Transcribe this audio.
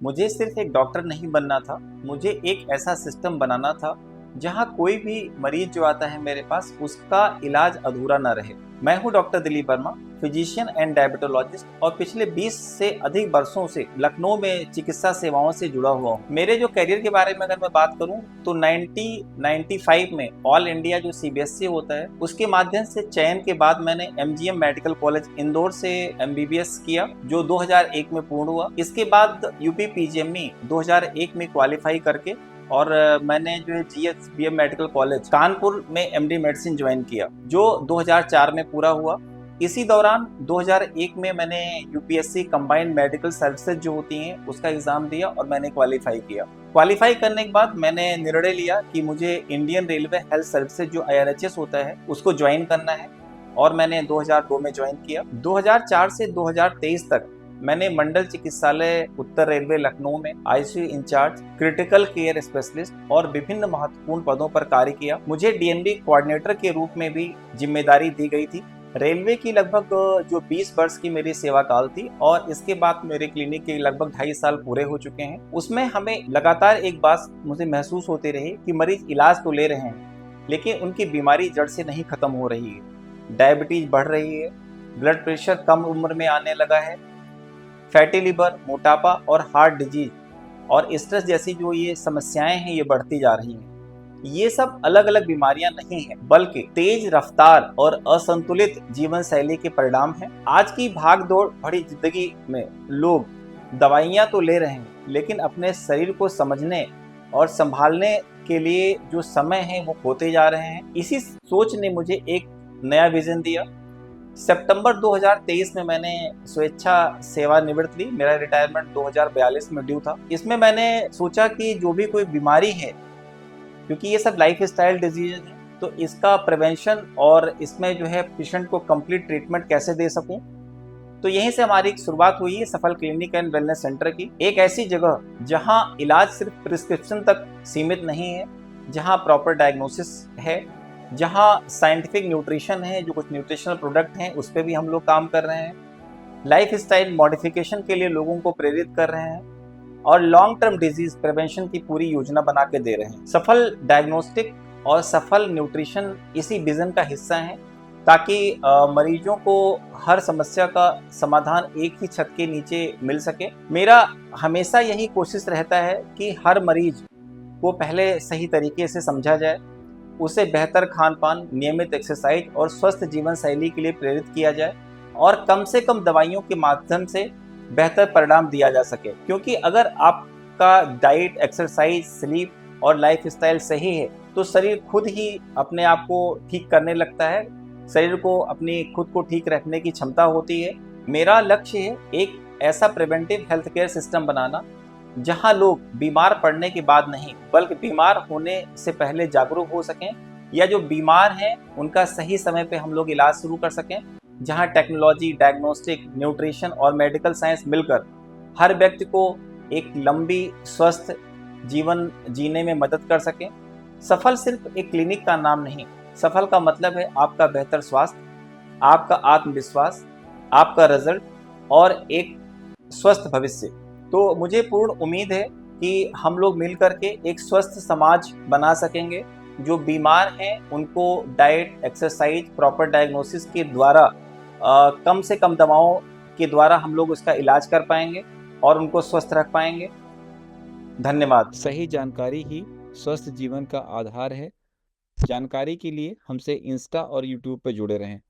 मुझे सिर्फ एक डॉक्टर नहीं बनना था, मुझे एक ऐसा सिस्टम बनाना था जहां कोई भी मरीज जो आता है मेरे पास उसका इलाज अधूरा ना रहे। मैं हूं doctor Dilip Verma, physician and diabetologist, और पिछले 20 से अधिक वर्षों से लखनऊ में चिकित्सा सेवाओं से जुड़ा हुआ हूं। मेरे जो करियर के बारे में अगर मैं बात करूं तो 1995 में ऑल इंडिया जो सीबीएसई होता है उसके माध्यम से चयन के बाद मैंने एमजीएम मेडिकल कॉलेज इंदौर से एमबीबीएस किया जो 2001 में पूर्ण हुआ। इसके बाद यूपी पीजीएमई 2001 में क्वालिफाई करके और मैंने जो है जीएचबीएम मेडिकल कॉलेज कानपुर में एमडी मेडिसिन ज्वाइन किया जो 2004 में पूरा हुआ। इसी दौरान 2001 में मैंने यूपीएससी कंबाइंड मेडिकल सर्विसेज जो होती हैं उसका एग्जाम दिया और मैंने क्वालिफाई किया। क्वालिफाई करने के बाद मैंने निर्णय लिया कि मुझे इंडियन रेलवे हेल्थ सर्विसेज जो आईआरएचएस होता है उसको ज्वाइन करना है और मैंने 2002 में ज्वाइन किया। 2004 से 2023 तक मैंने मंडल चिकित्सालय उत्तर रेलवे लखनऊ में ICU incharge, critical care specialist और विभिन्न महत्वपूर्ण पदों पर कार्य किया। मुझे डीएनबी कोऑर्डिनेटर के रूप में भी जिम्मेदारी दी गई थी। रेलवे की लगभग जो 20 वर्ष की मेरी सेवा काल थी और इसके बाद मेरे क्लिनिक के लगभग 2.5 साल पूरे हो चुके हैं। उसमें हमें लगातार एक बात मुझे महसूस होती रही कि मरीज इलाज तो ले रहे हैं लेकिन उनकी बीमारी जड़ से नहीं खत्म हो रही है। डायबिटीज बढ़ रही है, ब्लड प्रेशर कम उम्र में आने लगा है, फैटी लिवर, मोटापा और हार्ट डिजीज और स्ट्रेस जैसी जो ये समस्याएं हैं ये बढ़ती जा रही हैं। ये सब अलग अलग बीमारियां नहीं हैं बल्कि तेज रफ्तार और असंतुलित जीवन शैली के परिणाम हैं। आज की भाग दौड़ भरी जिंदगी में लोग दवाइयां तो ले रहे हैं लेकिन अपने शरीर को समझने और संभालने के लिए जो समय है वो खोते जा रहे हैं। इसी सोच ने मुझे एक नया विजन दिया। सितंबर 2023 में मैंने स्वेच्छा सेवानिवृत्त ली। मेरा रिटायरमेंट 2042 में ड्यू था। इसमें मैंने सोचा कि जो भी कोई बीमारी है, क्योंकि ये सब लाइफ स्टाइल डिजीज है, तो इसका प्रिवेंशन और इसमें जो है पेशेंट को कंप्लीट ट्रीटमेंट कैसे दे सकूं। तो यहीं से हमारी एक शुरुआत हुई है सफल क्लिनिक एंड वेलनेस सेंटर की। एक ऐसी जगह जहां इलाज सिर्फ प्रिस्क्रिप्शन तक सीमित नहीं है, जहां प्रॉपर डायग्नोसिस है, जहां साइंटिफिक न्यूट्रिशन है, जो कुछ न्यूट्रिशनल प्रोडक्ट हैं उस पर भी हम लोग काम कर रहे हैं, लाइफ स्टाइल मॉडिफिकेशन के लिए लोगों को प्रेरित कर रहे हैं और लॉन्ग टर्म डिजीज प्रिवेंशन की पूरी योजना बना के दे रहे हैं। सफल डायग्नोस्टिक और सफल न्यूट्रिशन इसी विजन का हिस्सा है ताकि मरीजों को हर समस्या का समाधान एक ही छत के नीचे मिल सके। मेरा हमेशा यही कोशिश रहता है कि हर मरीज को पहले सही तरीके से समझा जाए, उसे बेहतर खान पान, नियमित एक्सरसाइज और स्वस्थ जीवन शैली के लिए प्रेरित किया जाए और कम से कम दवाइयों के माध्यम से बेहतर परिणाम दिया जा सके। क्योंकि अगर आपका डाइट, एक्सरसाइज, स्लीप और लाइफ स्टाइल सही है तो शरीर खुद ही अपने आप को ठीक करने लगता है। शरीर को अपनी खुद को ठीक रखने की क्षमता होती है। मेरा लक्ष्य है एक ऐसा प्रिवेंटिव हेल्थ केयर सिस्टम बनाना जहां लोग बीमार पड़ने के बाद नहीं बल्कि बीमार होने से पहले जागरूक हो सकें, या जो बीमार हैं उनका सही समय पे हम लोग इलाज शुरू कर सकें, जहां टेक्नोलॉजी, डायग्नोस्टिक, न्यूट्रिशन और मेडिकल साइंस मिलकर हर व्यक्ति को एक लंबी स्वस्थ जीवन जीने में मदद कर सकें। सफल सिर्फ एक क्लिनिक का नाम नहीं, सफल का मतलब है आपका बेहतर स्वास्थ्य, आपका आत्मविश्वास, आपका रिजल्ट और एक स्वस्थ भविष्य। तो मुझे पूर्ण उम्मीद है कि हम लोग मिल करके एक स्वस्थ समाज बना सकेंगे। जो बीमार हैं उनको डाइट, एक्सरसाइज, प्रॉपर डायग्नोसिस के द्वारा कम से कम दवाओं के द्वारा हम लोग उसका इलाज कर पाएंगे और उनको स्वस्थ रख पाएंगे। धन्यवाद। सही जानकारी ही स्वस्थ जीवन का आधार है। जानकारी के लिए हमसे इंस्टा और यूट्यूब पर जुड़े रहें।